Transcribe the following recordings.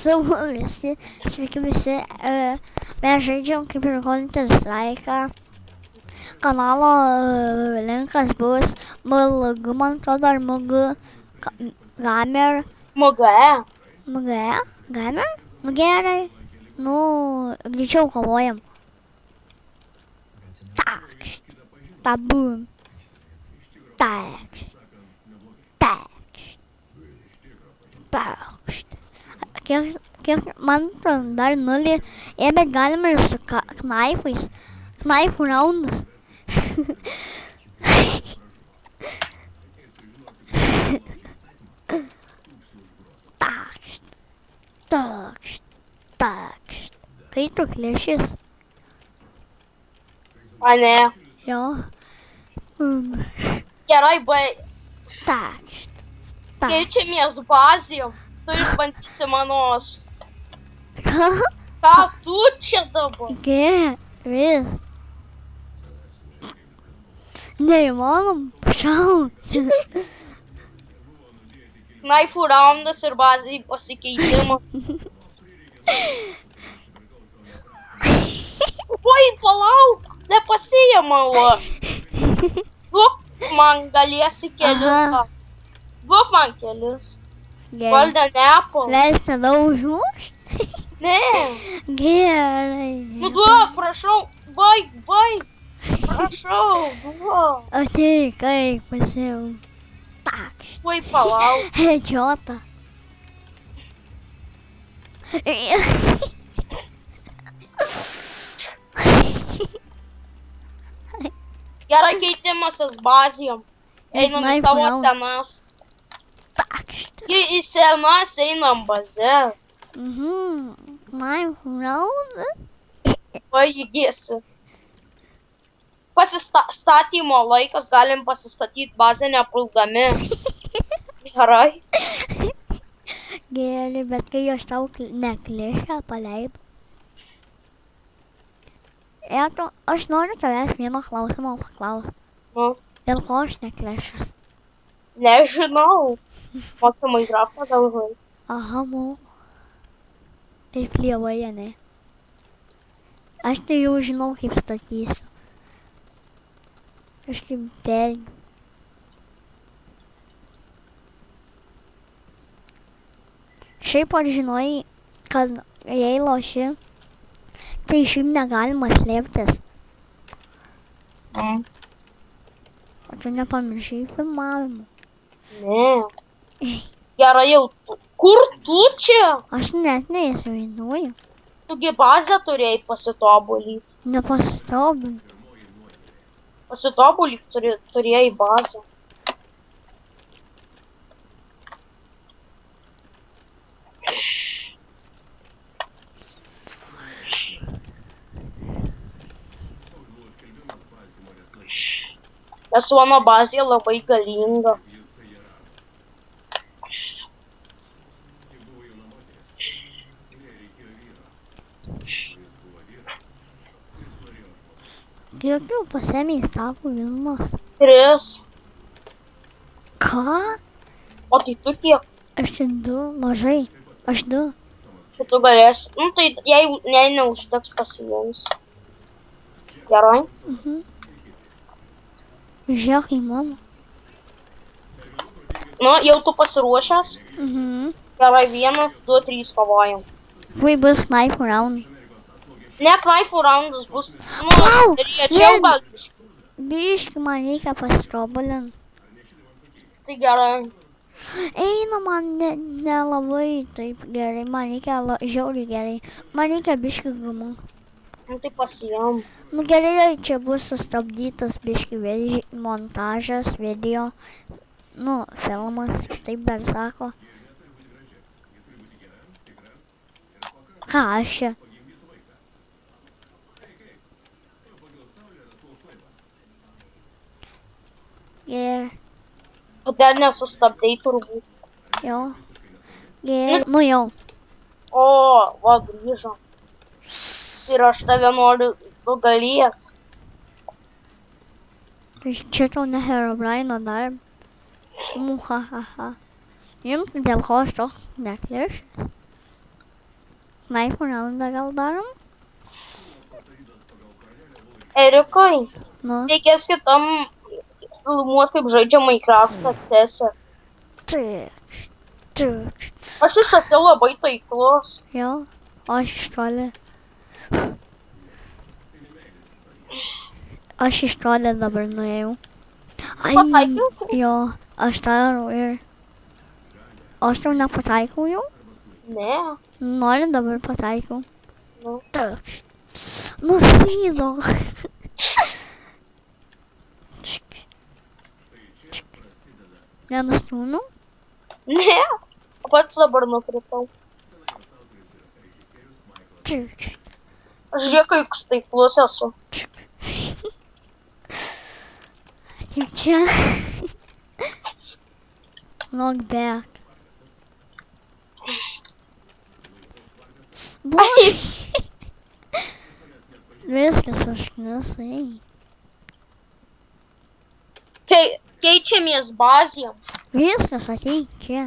Savo visi, sveiki visi. Mes žaidžiam kaip ir Counter Strike'ą. Kanalo linkas bus MLG, man atrodo, ar MG Gamer. MGE. MG Gamer? Nu gerai. Nu, greičiau kovojam. Tak. Tabum. Tak. Tak. Tak. Kiek man dar nulį ėmė galima ir su knaifais. Knaifų raundas. Takšt. Takšt. Takšt. Tai tu klišis. A ne. Jo. Gerai, Takšt. keičiamės bazėm. Tu išbandysi mano. Ką? Ką tu čia dabar? Vis. Neįmanom. Šau. Knaifų raundas ir bazai pasikeitimas. Oi, palauk, nepasiėmau aš. Duok man galėsi kelis. Duok man kelis. Golden Apple. Leis tada užmušt? Ne. Gerai. Nu duok, prašau, baig. Prašau, duok. Ateik, kaip pasiėm. Takšt. Oi, palauk. Headshotą. Gerai, keitimasis bazėm. Einam į savo senas. Takšt. Į senas einam bazės. Knife round. Baigėsi. Pasistatymo laikas, galim pasistatyti bazę nepuldami. Gerai. Gerai, bet kai aš tau neklišę paleidau. Aš noriu tavęs vieną klausimą paklausti. Nu, Dėl ko aš neklišęs? nežinau. Moki Minecraftą gal žaisti. Aha, moku. Taip lievoje, ne? Aš tai jau žinau, kaip statysiu. Aš kaip belgiu. Šiaip ar žinojai, kad jei loši, tai šiaip negalima slėptis. O tu nepamiršai filmavimo. Ne. Gerai jau tu. Kur tu čia? Aš net neįsivaizduoju. Tugi bazę turėjai pasitobulyti. Nepasitobinu. Pasitobulyti turėjai bazę. Esu mano bazė labai galinga. Kiek jau pasėmė įstakų Vilnos? 3. Ką? O tai tu kiek? Aš čia 2, mažai. Aš 2. Čia tu galėsi. Nu tai jei neužteks pasijungs. Gerai? Žiūrėk į mano. Nu, jau tu pasiruošęs? Gerai, 1, 2, 3 kovojam. Vai bus knife round. Ne, knife roundas bus. Nu, Pau! riečiau gal. Biški, man reikia pasitobulinti. Tai gerai. Eina man nelabai taip gerai, man reikia žiauriai gerai. Man reikia biški gumų. Nu tai pasijam. Nu gerai, čia bus sustabdytas biški montažas, video. Nu, filmas, taip dar sako. Ką aš čia? Dar nesustabdai turbūt. Jo. Nu jau. O, va, grįžo. Ir aš tave noriu nugalėt. Čia tau ne Herobrine dar. Muhahaha. Jums dėl ko aš toks neklišęs? Knife raundą gal darom? Erikai, Nu, reikės kitam filmuot, kaip žaidžia Minecraft'ą CS. tik, tik. Aš iš arti labai taiklus. Jo, o aš iš toli. Aš iš toli dabar nuėjau. Ai, Pataikiau? jo, aš darau ir... O aš tau nepataikau jau? Ne. Nori dabar pataikau. Nu. Tik. Nuslydo. Nenustūmiau? Ne. Pats dabar nukritau. Tik. Aš žiūrėk, kaip taiklus esu. Kaip čia? Knock back. Boi. Viskas užknisai. Keičiamės bazėm. Viskas ateik čia.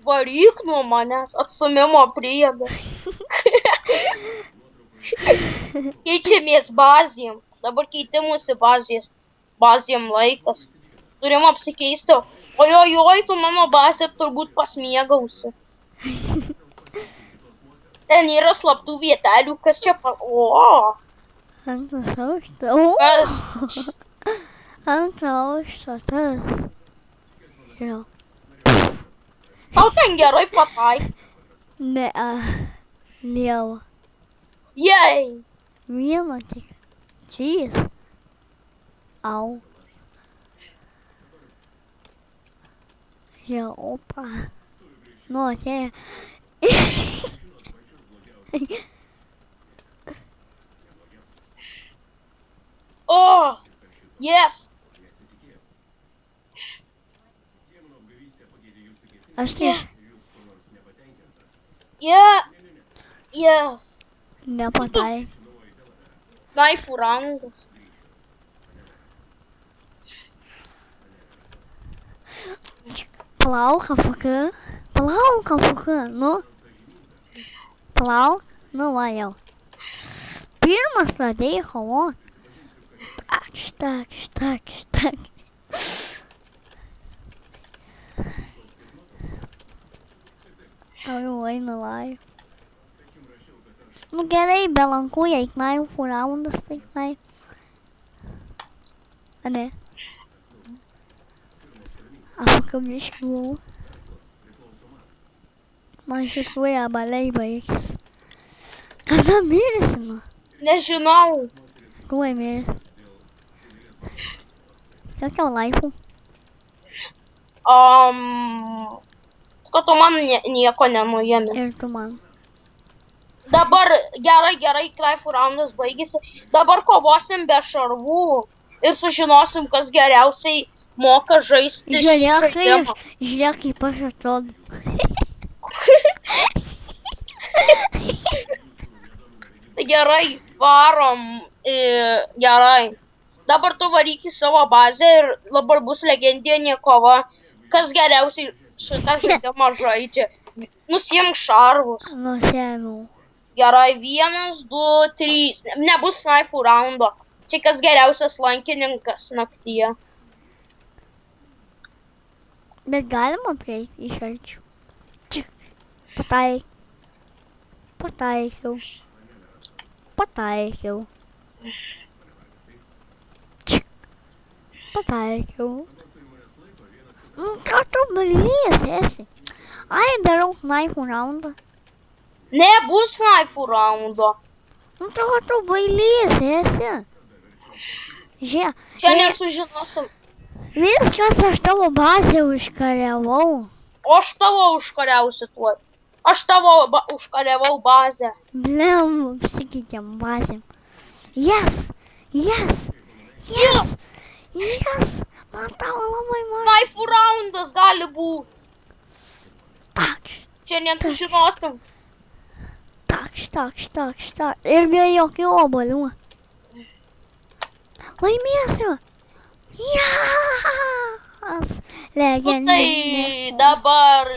Varyk nuo manęs, atstumimo priedą. Keičiamės bazėm. Dabar keitimusi bazėm laikas. Turim apsikeisti. Ojojoj, tu mano bazė turbūt pasmiegausi. Ten yra slaptų vietelių, kas čia O! Antras aukštas. O! Kas? Antras aukštas. Tas. Jo. Tau ten gerai pataik. Ne. Lieva. Jei. Vieną tik. Trys. Au. Jo, opa. Nu, atėjo. O! Yes. Aš tai Yes. nepatai. Naifų rangas. Palauk, AFK. Palauk, AFK. Nu. Palauk. Nu, va jau. Pirmas pradėjai kovot. Tak. Tau jau eina live. Nu gerai, be lankų, jei knaifų raundas, tai knaif. A ne? AFK biškį buvau. Man iš tikrųjų abaliai baigsis. Kada mirsi, nu? Nežinau. Tuoj mirsi. Kiek tau laipų? Kad tu man nieko nenuėmė. Ir tu man. Dabar gerai, Kraifų raundas baigėsi. Dabar kovosim be šarvų ir sužinosim, kas geriausiai moka žaisti šį žaidimą. Žiūrėk, kaip aš atrodo. Gerai, varom. Gerai. Dabar tu varyk į savo bazę ir dabar bus legendinė kova. Kas geriausiai šitą žaidimą žaidžia. Nusiimk šarvus. Nusiėmiau. Gerai, 1, 2, 3. Nebus snaipų raundo. Čia kas geriausias lankininkas naktyje. Bet galima prieiti iš arčių. Tik. Pataikiau. Tik. Pataikiau. Ką tu bailės esi? Ai, darau snaipų raundą. Nebus snaipų raundo. Nu, tai ką tu bailės esi? Žiūrėk. Šiandien sužinosim. Viskas, aš tavo bazę užkariavau. O aš tavo užkariausiu tuoj. Aš tavo užkariavau bazę. Blem, apsikeitėm bazėm. Yes! Man tavo labai man. Snaipų raundas gali būt. Tak. Šiandien sužinosim. Tak. Ir be jokių obolių. Laimėsiu. Yes! Tai Legendinė. dabar